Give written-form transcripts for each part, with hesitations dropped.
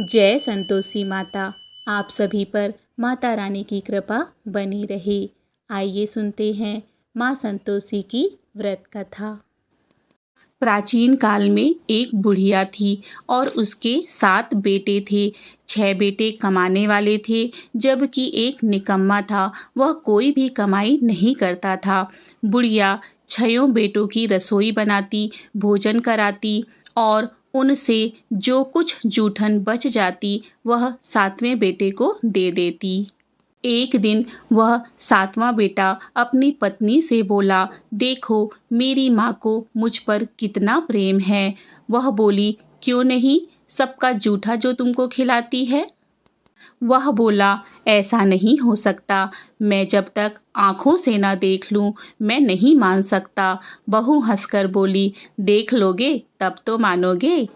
जय संतोषी माता। आप सभी पर माता रानी की कृपा बनी रहे। आइए सुनते हैं माँ संतोषी की व्रत कथा। प्राचीन काल में एक बुढ़िया थी और उसके 7 बेटे थे। 6 बेटे कमाने वाले थे, जबकि एक निकम्मा था, वह कोई भी कमाई नहीं करता था। बुढ़िया 6 बेटों की रसोई बनाती, भोजन कराती और उनसे जो कुछ जूठन बच जाती वह 7वें बेटे को दे देती। एक दिन वह 7वां बेटा अपनी पत्नी से बोला, देखो मेरी माँ को मुझ पर कितना प्रेम है। वह बोली, क्यों नहीं, सबका जूठा जो तुमको खिलाती है। वह बोला, ऐसा नहीं हो सकता, मैं जब तक आँखों से ना देख लूँ मैं नहीं मान सकता। बहू हंसकर बोली, देख लोगे तब तो मानोगे।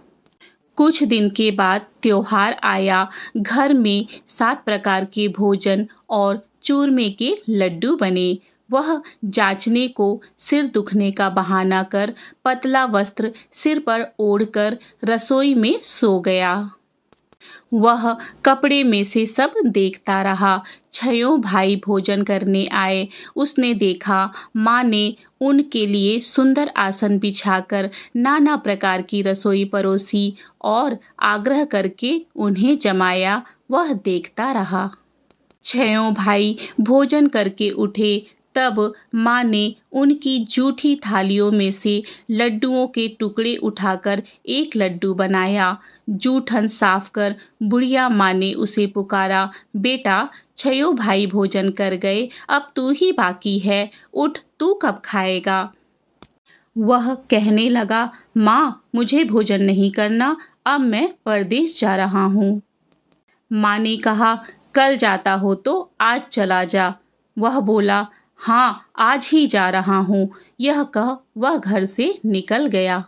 कुछ दिन के बाद त्योहार आया। घर में 7 प्रकार के भोजन और चूरमे के लड्डू बने। वह जांचने को सिर दुखने का बहाना कर पतला वस्त्र सिर पर ओढ़कर रसोई में सो गया। वह कपड़े में से सब देखता रहा। 6 भाई भोजन करने आए। उसने देखा माँ ने उनके लिए सुंदर आसन बिछाकर नाना प्रकार की रसोई परोसी और आग्रह करके उन्हें जमाया। वह देखता रहा। 6 भाई भोजन करके उठे, तब माँ ने उनकी जूठी थालियों में से लड्डुओं के टुकड़े उठाकर एक लड्डू बनाया। जूठन साफ कर बुढ़िया माँ ने उसे पुकारा, बेटा 6 भाई भोजन कर गए, अब तू ही बाकी है, उठ तू कब खाएगा। वह कहने लगा, माँ मुझे भोजन नहीं करना, अब मैं परदेश जा रहा हूँ। माँ ने कहा, कल जाता हो तो आज चला जा। वह बोला, हाँ आज ही जा रहा हूँ। यह कह वह घर से निकल गया।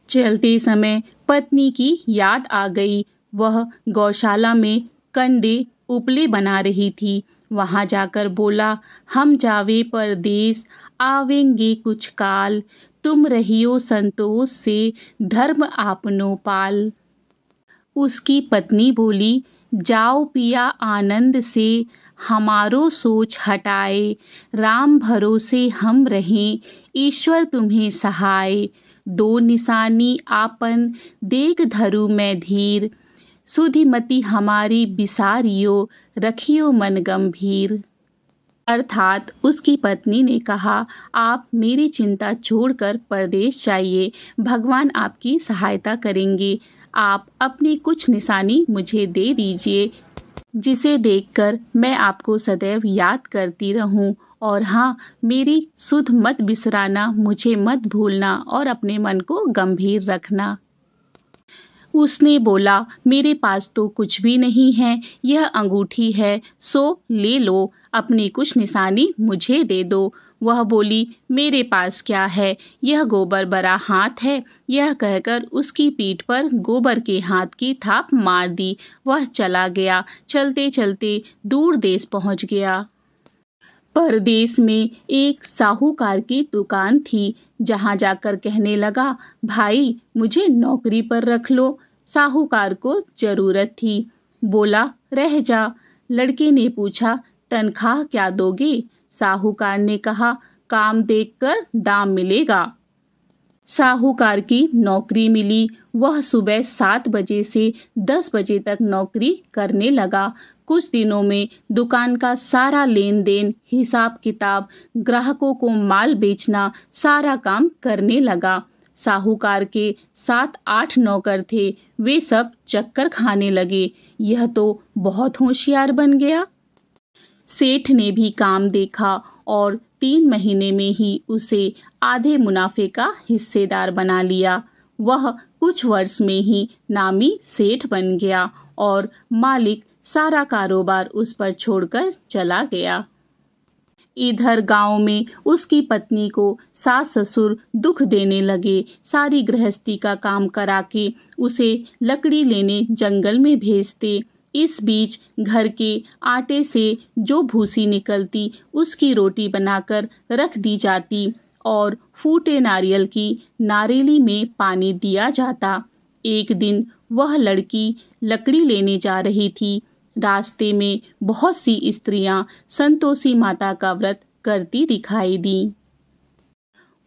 चलते समय पत्नी की याद आ गई। वह गौशाला में कंडे उपले बना रही थी। वहां जाकर बोला, हम जावे परदेस, आवेंगे कुछ काल, तुम रहियो संतोष से, धर्म आपनो पाल। उसकी पत्नी बोली, जाओ पिया आनंद से, हमारो सोच हटाए, राम भरोसे हम रहें, ईश्वर तुम्हें सहाय। 2 निशानी आपन देख धरु मैं धीर, सुधिमति हमारी बिसारियो, रखियो मन गंभीर। अर्थात उसकी पत्नी ने कहा, आप मेरी चिंता छोड़कर परदेश जाइए, भगवान आपकी सहायता करेंगे। आप अपनी कुछ निशानी मुझे दे दीजिए, जिसे देखकर मैं आपको सदैव याद करती रहूं। और हाँ, मेरी सुध मत बिसराना, मुझे मत भूलना और अपने मन को गंभीर रखना। उसने बोला, मेरे पास तो कुछ भी नहीं है, यह अंगूठी है, सो ले लो, अपनी कुछ निशानी मुझे दे दो। वह बोली, मेरे पास क्या है, यह गोबर भरा हाथ है। यह कहकर उसकी पीठ पर गोबर के हाथ की थाप मार दी। वह चला गया। चलते चलते दूर देश पहुंच गया। परदेश में एक साहूकार की दुकान थी, जहां जाकर कहने लगा, भाई मुझे नौकरी पर रख लो। साहूकार को जरूरत थी। बोला, रह जा। लड़के ने पूछा, तनख्वाह क्या दोगे। साहूकार ने कहा, काम देखकर दाम मिलेगा। साहूकार की नौकरी मिली। वह सुबह 7 बजे से 10 बजे तक नौकरी करने लगा। कुछ दिनों में दुकान का सारा लेन देन, हिसाब किताब, ग्राहकों को माल बेचना, सारा काम करने लगा। साहूकार के 7-8 नौकर थे। वे सब चक्कर खाने लगे, यह तो बहुत होशियार बन गया। सेठ ने भी काम देखा और 3 महीने में ही उसे आधे मुनाफे का हिस्सेदार बना लिया। वह कुछ वर्ष में ही नामी सेठ बन गया और मालिक सारा कारोबार उस पर छोड़कर चला गया। इधर गांव में उसकी पत्नी को सास ससुर दुख देने लगे। सारी गृहस्थी का काम करा के उसे लकड़ी लेने जंगल में भेजते। इस बीच घर के आटे से जो भूसी निकलती उसकी रोटी बनाकर रख दी जाती और फूटे नारियल की नारेली में पानी दिया जाता। एक दिन वह लड़की लकड़ी लेने जा रही थी। रास्ते में बहुत सी स्त्रियां संतोषी माता का व्रत करती दिखाई दी।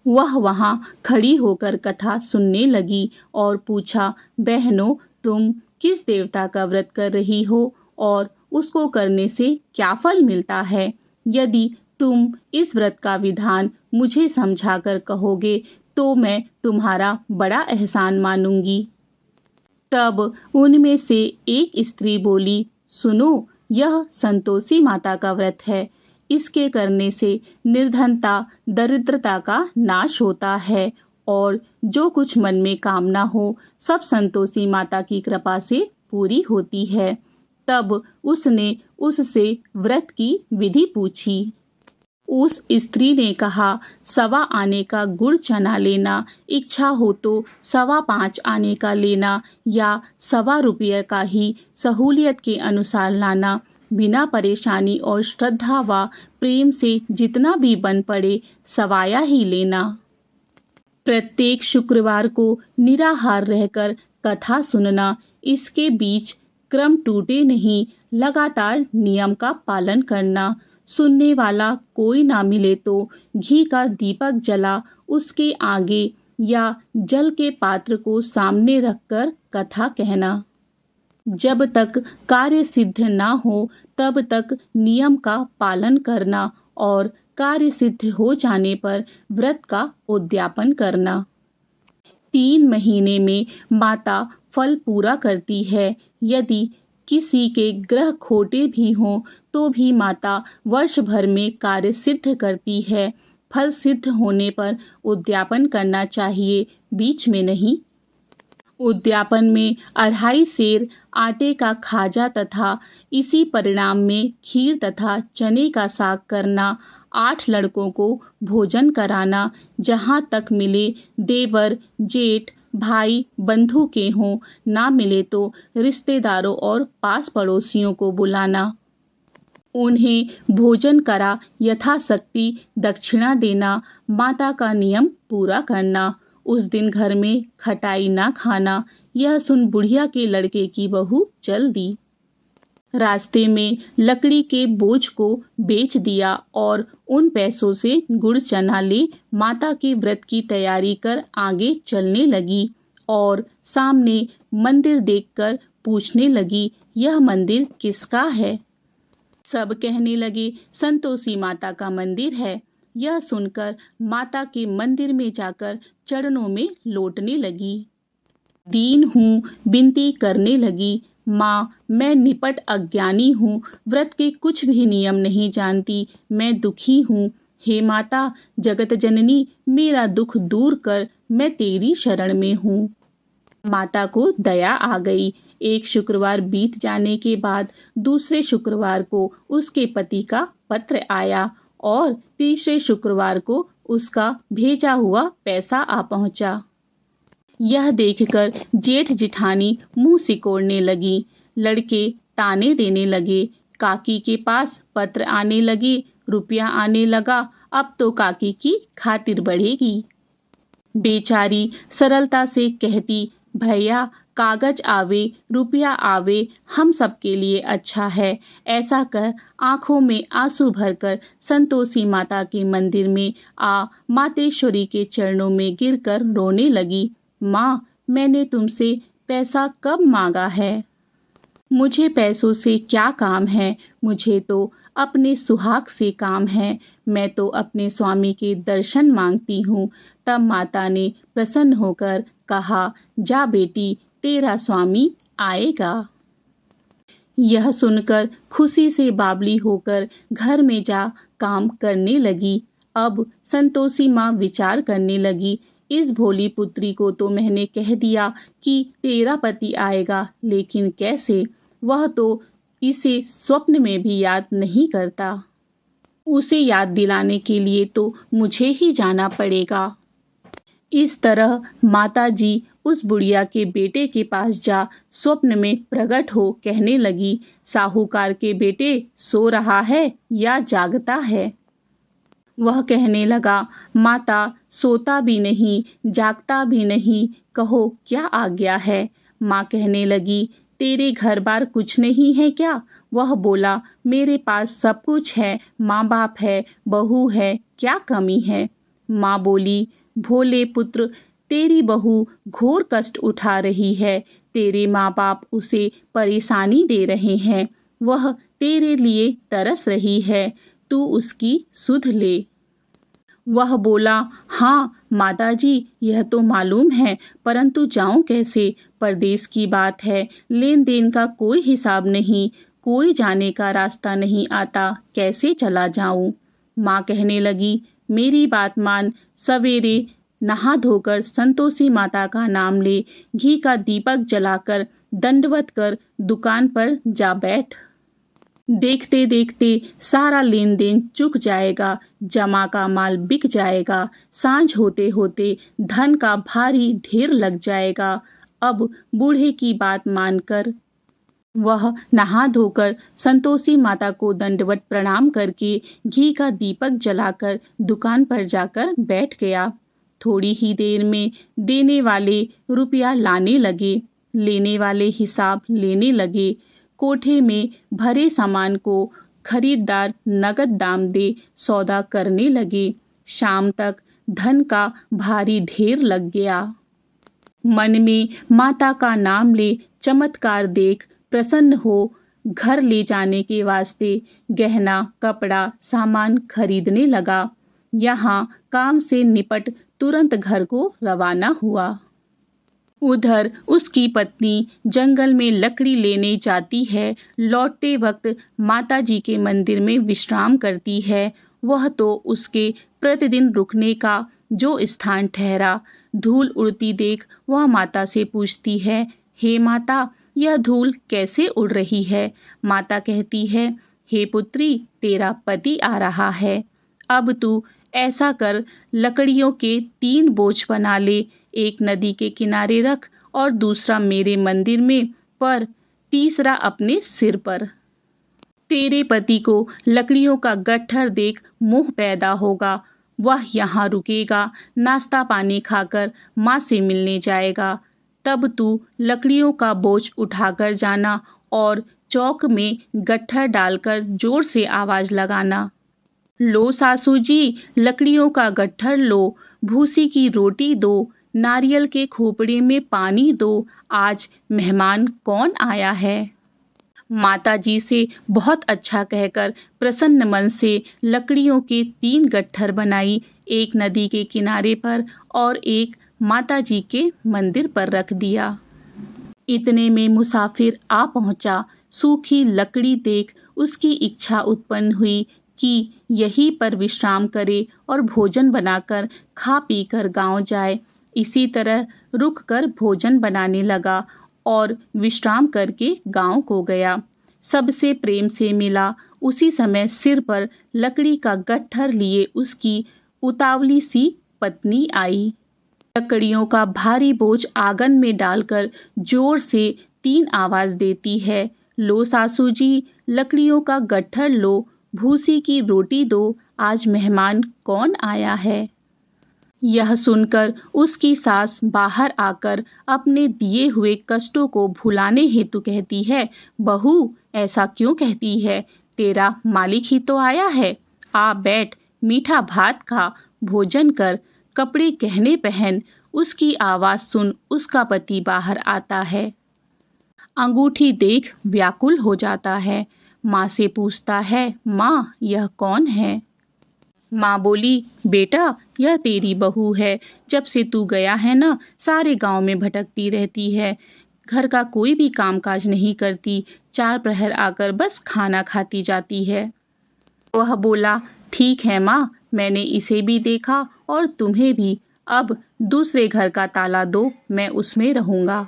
वह वहां खड़ी होकर कथा सुनने लगी और पूछा, बहनों, तुम किस देवता का व्रत कर रही हो और उसको करने से क्या फल मिलता है? यदि तुम इस व्रत का विधान मुझे समझाकर कहोगे तो मैं तुम्हारा बड़ा एहसान मानूंगी। तब उनमें से एक स्त्री बोली, सुनो, यह संतोषी माता का व्रत है। इसके करने से निर्धनता, दरिद्रता का नाश होता है और जो कुछ मन में कामना हो सब संतोषी माता की कृपा से पूरी होती है। तब उसने उससे व्रत की विधि पूछी। उस स्त्री ने कहा, 1.25 आने का गुड़ चना लेना, इच्छा हो तो 5.25 आने का लेना या 1.25 रुपये का ही सहूलियत के अनुसार लाना। बिना परेशानी और श्रद्धा व प्रेम से जितना भी बन पड़े सवाया ही लेना। प्रत्येक शुक्रवार को निराहार रहकर कथा सुनना। इसके बीच क्रम टूटे नहीं, लगातार नियम का पालन करना। सुनने वाला कोई ना मिले तो घी का दीपक जला उसके आगे या जल के पात्र को सामने रखकर कथा कहना। जब तक कार्य सिद्ध ना हो तब तक नियम का पालन करना और कार्य सिद्ध हो जाने पर व्रत का उद्यापन करना। 3 महीने में माता फल पूरा करती है। यदि किसी के ग्रह खोटे भी हों तो भी माता वर्ष भर में कार्य सिद्ध करती है। फल सिद्ध होने पर उद्यापन करना चाहिए, बीच में नहीं। उद्यापन में 2.5 सेर आटे का खाजा तथा इसी परिणाम में खीर तथा चने का साग करना। 8 लड़कों को भोजन कराना। जहाँ तक मिले देवर, जेठ, भाई, बंधु के हों, ना मिले तो रिश्तेदारों और पास पड़ोसियों को बुलाना। उन्हें भोजन करा यथाशक्ति दक्षिणा देना। माता का नियम पूरा करना। उस दिन घर में खटाई ना खाना। यह सुन बुढ़िया के लड़के की बहू चल दी। रास्ते में लकड़ी के बोझ को बेच दिया और उन पैसों से गुड़ चना ले माता के व्रत की तैयारी कर आगे चलने लगी और सामने मंदिर देखकर पूछने लगी, यह मंदिर किसका है? सब कहने लगे, संतोषी माता का मंदिर है। यह सुनकर माता के मंदिर में जाकर चरणों में लौटने लगी। दीन हूँ, विनती करने लगी, माँ, मैं निपट अज्ञानी हूँ, व्रत के कुछ भी नियम नहीं जानती, मैं दुखी हूँ। हे माता, जगत जननी, मेरा दुख दूर कर, मैं तेरी शरण में हूँ। माता को दया आ गई। एक शुक्रवार बीत जाने के बाद दूसरे शुक्रवार को उसके पति का पत्र आया और तीसरे शुक्रवार को उसका भेजा हुआ पैसा आ पहुंचा। यह देखकर जेठ जिठानी मुंह सिकोड़ने लगी। लड़के ताने देने लगे। काकी के पास पत्र आने लगे, रुपया आने लगा, अब तो काकी की खातिर बढ़ेगी। बेचारी सरलता से कहती, भैया, कागज आवे, रुपया आवे, हम सबके लिए अच्छा है। ऐसा कह आंखों में आंसू भरकर संतोषी माता के मंदिर में आ मातेश्वरी के चरणों में गिरकर रोने लगी। माँ, मैंने तुमसे पैसा कब मांगा है? मुझे पैसों से क्या काम है? मुझे तो अपने सुहाग से काम है। मैं तो अपने स्वामी के दर्शन मांगती हूँ। तब माता ने प्रसन्न होकर कहा, जा बेटी, तेरा स्वामी आएगा। यह सुनकर खुशी से बावली होकर घर में जा काम करने लगी। अब संतोषी माँ विचार करने लगी, इस भोली पुत्री को तो मैंने कह दिया कि तेरा पति आएगा, लेकिन कैसे? वह तो इसे स्वप्न में भी याद नहीं करता। उसे याद दिलाने के लिए तो मुझे ही जाना पड़ेगा। इस तरह माताजी उस बुढ़िया के बेटे के पास जा स्वप्न में प्रकट हो कहने लगी, साहूकार के बेटे सो रहा है या जागता है? वह कहने लगा, माता सोता भी नहीं, जागता भी नहीं, कहो क्या आज्ञा है। माँ कहने लगी, तेरे घर बार कुछ नहीं है क्या। वह बोला, मेरे पास सब कुछ है, माँ बाप है, बहू है, क्या कमी है। माँ बोली, भोले पुत्र, तेरी बहू घोर कष्ट उठा रही है, तेरे माँ बाप उसे परेशानी दे रहे हैं, वह तेरे लिए तरस रही है, तू उसकी सुध ले। वह बोला, हाँ माताजी, यह तो मालूम है, परंतु जाऊं कैसे। परदेश की बात है, लेन देन का कोई हिसाब नहीं, कोई जाने का रास्ता नहीं आता, कैसे चला जाऊं। माँ कहने लगी, मेरी बात मान, सवेरे नहा धोकर संतोषी माता का नाम ले, घी का दीपक जलाकर दंडवत कर दुकान पर जा बैठ। देखते देखते सारा लेन देन चुक जाएगा, जमा का माल बिक जाएगा, सांझ होते होते धन का भारी ढेर लग जाएगा। अब बूढ़े की बात मानकर वह नहा धोकर संतोषी माता को दंडवत प्रणाम करके घी का दीपक जलाकर दुकान पर जाकर बैठ गया। थोड़ी ही देर में देने वाले रुपया लाने लगे, लेने वाले हिसाब लेने लगे। कोठे में भरे सामान को खरीदार नगद दाम दे सौदा करने लगे। शाम तक धन का भारी ढेर लग गया। मन में माता का नाम ले, चमत्कार देख प्रसन्न हो, घर ले जाने के वास्ते गहना कपड़ा सामान खरीदने लगा। यहाँ काम से निपट तुरंत घर को रवाना हुआ। उधर उसकी पत्नी जंगल में लकड़ी लेने जाती है, लौटते वक्त माताजी के मंदिर में विश्राम करती है। वह तो उसके प्रतिदिन रुकने का जो स्थान ठहरा। धूल उड़ती देख वह माता से पूछती है, हे माता, यह धूल कैसे उड़ रही है। माता कहती है, हे पुत्री, तेरा पति आ रहा है। अब तू ऐसा कर, लकड़ियों के 3 बोझ बना ले, एक नदी के किनारे रख और दूसरा मेरे मंदिर में, पर तीसरा अपने सिर पर। तेरे पति को लकड़ियों का गट्ठर देख मोह पैदा होगा, वह यहाँ रुकेगा, नाश्ता पानी खाकर माँ से मिलने जाएगा। तब तू लकड़ियों का बोझ उठाकर जाना और चौक में गट्ठर डालकर जोर से आवाज लगाना, लो सासू जी, लकड़ियों का गट्ठर लो, भूसी की रोटी दो, नारियल के खोपड़े में पानी दो, आज मेहमान कौन आया है। माता जी से बहुत अच्छा कहकर प्रसन्न मन से लकड़ियों के 3 गट्ठर बनाई, एक नदी के किनारे पर और एक माता जी के मंदिर पर रख दिया। इतने में मुसाफिर आ पहुंचा। सूखी लकड़ी देख उसकी इच्छा उत्पन्न हुई कि यहीं पर विश्राम करे और भोजन बनाकर खा पी कर गाँव जाए। इसी तरह रुक कर भोजन बनाने लगा और विश्राम करके गाँव को गया। सबसे प्रेम से मिला। उसी समय सिर पर लकड़ी का गट्ठर लिए उसकी उतावली सी पत्नी आई। लकड़ियों का भारी बोझ आंगन में डालकर जोर से 3 आवाज देती है, लो सासू जी, लकड़ियों का गट्ठर लो, भूसी की रोटी दो, आज मेहमान कौन आया है। यह सुनकर उसकी सास बाहर आकर अपने दिए हुए कष्टों को भुलाने हेतु कहती है, बहू ऐसा क्यों कहती है, तेरा मालिक ही तो आया है, आ बैठ, मीठा भात खा, भोजन कर, कपड़े गहने पहन। उसकी आवाज सुन उसका पति बाहर आता है। अंगूठी देख व्याकुल हो जाता है। माँ से पूछता है, माँ यह कौन है। माँ बोली, बेटा यह तेरी बहू है, जब से तू गया है ना सारे गांव में भटकती रहती है, घर का कोई भी कामकाज नहीं करती, 4 प्रहर आकर बस खाना खाती जाती है। वह बोला, ठीक है माँ, मैंने इसे भी देखा और तुम्हें भी, अब दूसरे घर का ताला दो, मैं उसमें रहूँगा।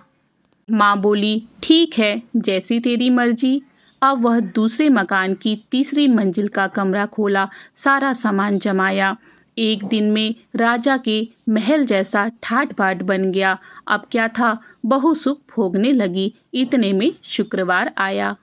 माँ बोली, ठीक है, जैसी तेरी मर्जी। अब वह दूसरे मकान की 3री मंजिल का कमरा खोला, सारा सामान जमाया। एक दिन में राजा के महल जैसा ठाट बाट बन गया। अब क्या था, बहु सुख भोगने लगी। इतने में शुक्रवार आया।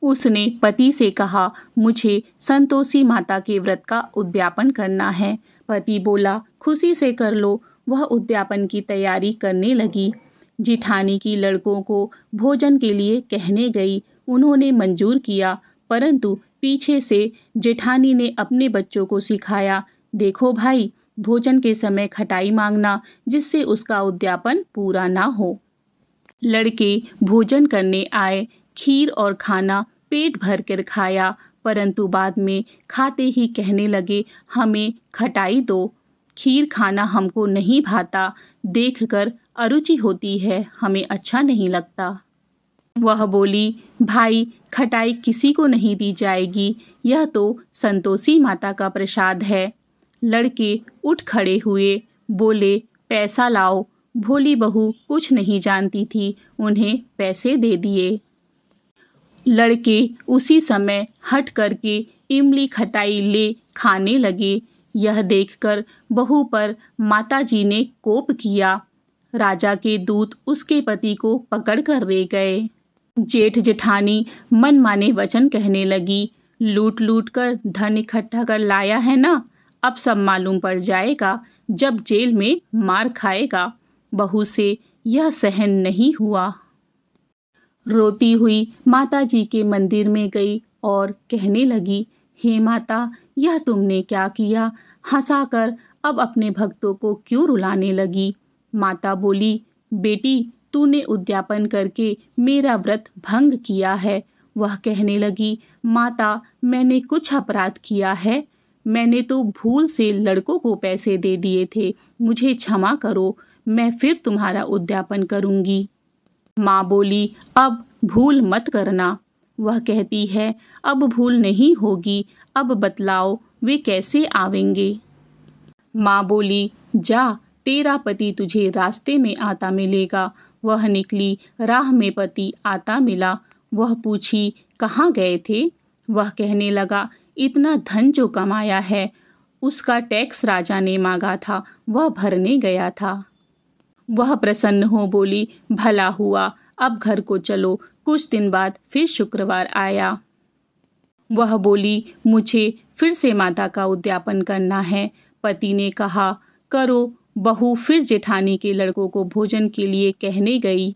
उसने पति से कहा, मुझे संतोषी माता के व्रत का उद्यापन करना है। पति बोला, खुशी से कर लो। वह उद्यापन की तैयारी करने लगी। जिठानी की लड़कों को भोजन के लिए कहने गई। उन्होंने मंजूर किया, परंतु पीछे से जेठानी ने अपने बच्चों को सिखाया, देखो भाई, भोजन के समय खटाई मांगना, जिससे उसका उद्यापन पूरा ना हो। लड़के भोजन करने आए। खीर और खाना पेट भर कर खाया, परंतु बाद में खाते ही कहने लगे, हमें खटाई दो। खीर खाना हमको नहीं भाता, देखकर अरुचि होती है, हमें अच्छा नहीं लगता। वह बोली, भाई, खटाई किसी को नहीं दी जाएगी, यह तो संतोषी माता का प्रसाद है। लड़के उठ खड़े हुए, बोले, पैसा लाओ। भोली बहू कुछ नहीं जानती थी, उन्हें पैसे दे दिए। लड़के उसी समय हट करके इमली खटाई ले खाने लगे। यह देखकर बहू पर माताजी ने कोप किया। राजा के दूत उसके पति को पकड़ कर ले गए। जेठ जेठानी मनमाने वचन कहने लगी, लूट लूट कर धन इकट्ठा कर लाया है ना, अब सब मालूम पड़ जाएगा जब जेल में मार खाएगा। बहू से यह सहन नहीं हुआ। रोती हुई माताजी के मंदिर में गई और कहने लगी, हे माता, यह तुमने क्या किया? हंसाकर अब अपने भक्तों को क्यों रुलाने लगी? माता बोली, बेटी, तूने उद्यापन करके मेरा व्रत भंग किया है। वह कहने लगी, माता, मैंने कुछ अपराध किया है? मैंने तो भूल से लड़कों को पैसे दे दिए थे, मुझे क्षमा करो, मैं फिर तुम्हारा उद्यापन करूंगी। माँ बोली, अब भूल मत करना। वह कहती है, अब भूल नहीं होगी, अब बतलाओ वे कैसे आवेंगे। माँ बोली, जा, तेरा पति तुझे रास्ते में आता मिलेगा। वह निकली, राह में पति आता मिला। वह पूछी, कहाँ गए थे? वह कहने लगा, इतना धन जो कमाया है, उसका टैक्स राजा ने मांगा था, वह भरने गया था। वह प्रसन्न हो बोली, भला हुआ, अब घर को चलो। कुछ दिन बाद फिर शुक्रवार आया। वह बोली, मुझे फिर से माता का उद्यापन करना है। पति ने कहा, करो। बहू फिर जेठानी के लड़कों को भोजन के लिए कहने गई।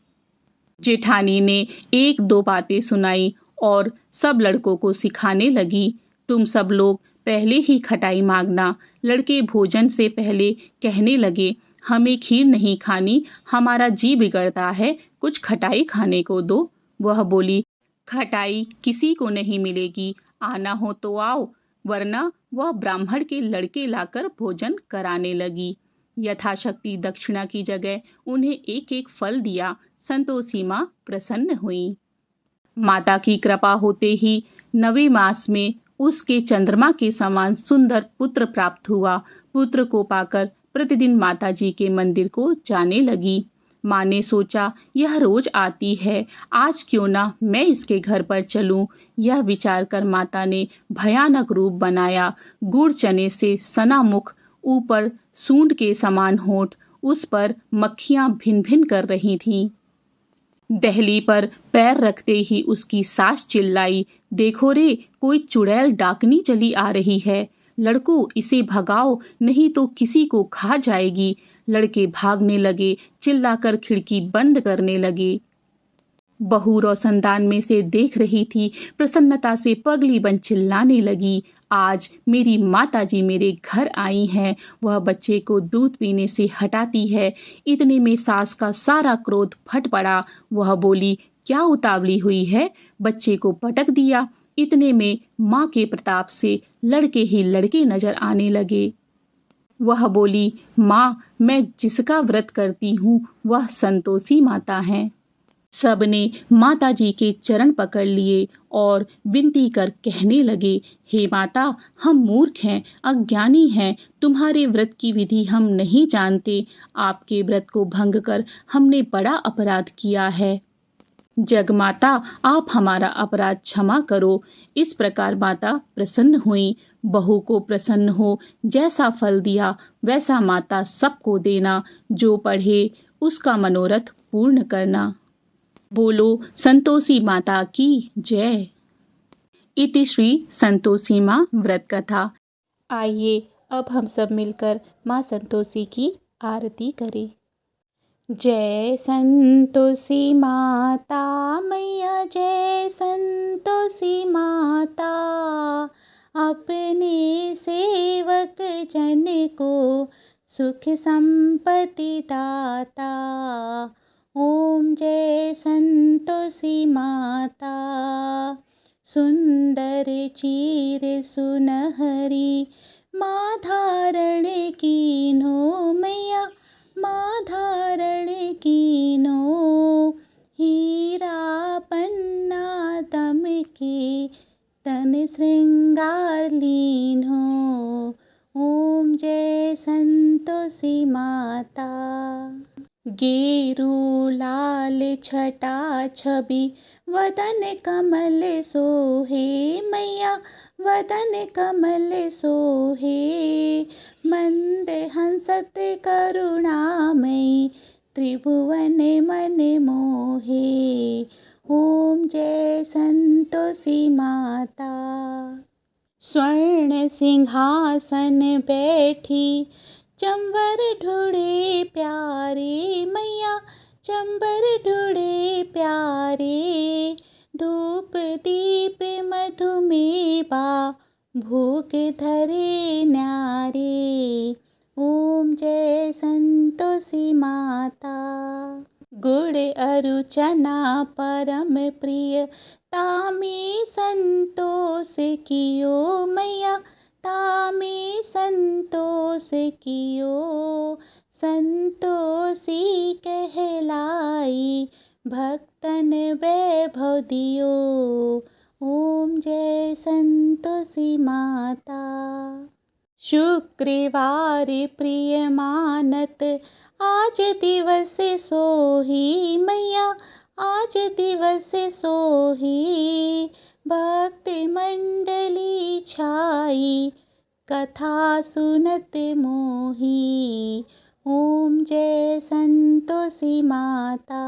जेठानी ने एक दो बातें सुनाई और सब लड़कों को सिखाने लगी, तुम सब लोग पहले ही खटाई मांगना। लड़के भोजन से पहले कहने लगे, हमें खीर नहीं खानी, हमारा जी बिगड़ता है, कुछ खटाई खाने को दो। वह बोली, खटाई किसी को नहीं मिलेगी, आना हो तो आओ, वरना वह ब्राह्मण के लड़के लाकर भोजन कराने लगी। यथाशक्ति दक्षिणा की जगह उन्हें एक एक फल दिया। संतोषी माँ प्रसन्न हुई। माता की कृपा होते ही 9वें मास में उसके चंद्रमा के समान सुंदर पुत्र प्राप्त हुआ। पुत्र को पाकर प्रतिदिन माताजी के मंदिर को जाने लगी। माँ ने सोचा, यह रोज आती है, आज क्यों ना मैं इसके घर पर चलूं। यह विचार कर माता ने भयानक रूप बनाया। गुड़ चने से सना मुख, ऊपर सूंड के समान होंठ, उस पर मक्खियां भिन भिन कर रही थीं। दहली पर पैर रखते ही उसकी सास चिल्लाई, देखो रे, कोई चुड़ैल डाकनी चली आ रही है। लड़कों, इसे भगाओ, नहीं तो किसी को खा जाएगी। लड़के भागने लगे, चिल्लाकर खिड़की बंद करने लगे। बहू रोशनदान में से देख रही थी। प्रसन्नता से पगली बन चिल्लाने लगी, आज मेरी माताजी मेरे घर आई हैं। वह बच्चे को दूध पीने से हटाती है। इतने में सास का सारा क्रोध फट पड़ा। वह बोली, क्या उतावली हुई है? बच्चे को पटक दिया। इतने में माँ के प्रताप से लड़के ही लड़के नजर आने लगे। वह बोली, माँ, मैं जिसका व्रत करती हूँ वह संतोषी माता हैं। सबने माताजी के चरण पकड़ लिए और विनती कर कहने लगे, हे माता, हम मूर्ख हैं, अज्ञानी हैं, तुम्हारे व्रत की विधि हम नहीं जानते। आपके व्रत को भंग कर हमने बड़ा अपराध किया है। जगमाता, आप हमारा अपराध क्षमा करो। इस प्रकार माता प्रसन्न हुई। बहू को प्रसन्न हो, जैसा फल दिया वैसा माता सबको देना। जो पढ़े उसका मनोरथ पूर्ण करना। बोलो संतोषी माता की जय। इति श्री संतोषी माँ व्रत कथा। आइए अब हम सब मिलकर माँ संतोषी की आरती करें। जय संतोषी माता मैया, जय संतोषी माता, अपने सेवक जन को सुख संपत्ति दाता। ओम जय संतोषी माता, सुंदर चीर सुनहरी माँ धारण कीन्हो मैया, माँ धारण कीन्हो, हीरा पन्ना दम के तन श्रृंगार लीन्हो। ओम जय संतोषी माता। गेरू लाल छटा छवि वदन कमल सोहे मैया, वदन कमल सोहे, मंद हंसत करुणामयी त्रिभुवन मन मोहे। ओम जय संतोषी माता। स्वर्ण सिंहासन बैठी चंबर ढूढ़े प्यारे मैया, चंबर ढूढ़े प्यारे, धूप दीप मधुमेवा भोग धरे न्यारे। ओम जय संतोषी माता। गुड़ अरु चना परम प्रिय, तामे संतोष कियो मैया, तामे संतोष कियो, संतोषी कहलाई भक्तन वैभव दियो। ओम जय संतोषी माता। शुक्रवार प्रिय मानत आज दिवस सोही मैया, आज दिवस सोही, भक्त मंडली छाई कथा सुनत मोही। ओम जय संतोषी माता।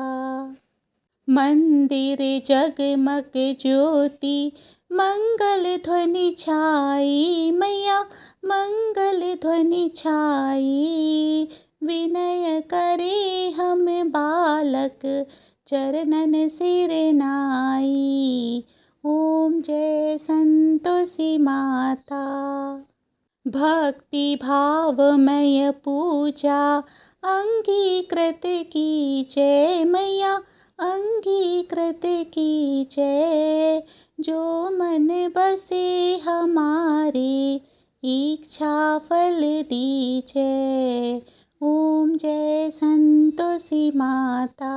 मंदिर जगमग ज्योति मंगल ध्वनि छाई मैया, मंगल ध्वनि छाई, विनय करे हम बालक चरणन सिर नाई। ओम जय संतोषी माता। भक्ति भावमय पूजा अंगीकृत की जय मैया, अंगीकृत की जय, जो मन बसे हमारे इच्छा फल दीजै। ओम जय संतोषी माता।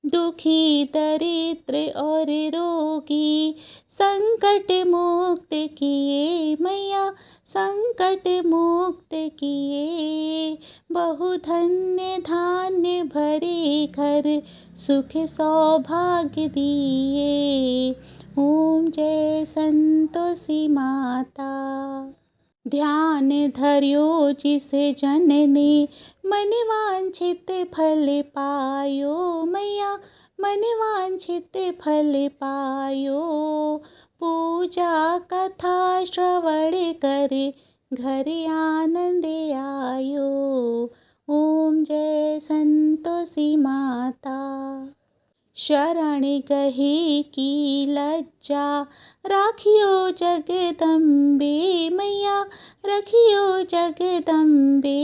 दुखी दरिद्र और रोगी संकट मुक्त किए मैया, संकट मुक्त किए, बहु धन्य धान्य भरे घर सुख सौभाग्य दिए। ओम जय संतोषी माता। ध्यान धर्यो जिस जन ने मन वांछित फल पायो मैया, मन वांछित फल पायो, पूजा कथा श्रवण कर घर आनंद आयो। ओम जय संतोषी माता। शरण गहे की लज्जा राखियो जगदम्बे मैया, रखियो जगदम्बे,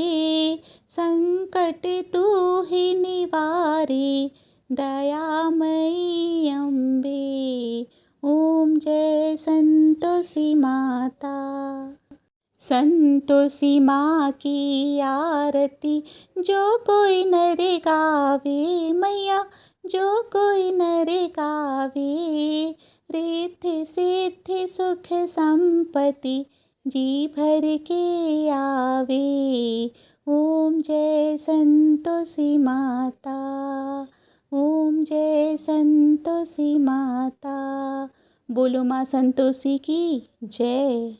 संकट तू ही निवारे दयामयी अम्बे। ओम जय संतोषी माता। संतोषी माँ की आरती जो कोई नर गावे मैया, जो कोई नर गावे, रिद्धि सिद्धि सुख संपत्ति जी भर के आवे। ओम जय संतोषी माता। ओम जय संतोषी माता। बोलो माँ संतोषी की जय।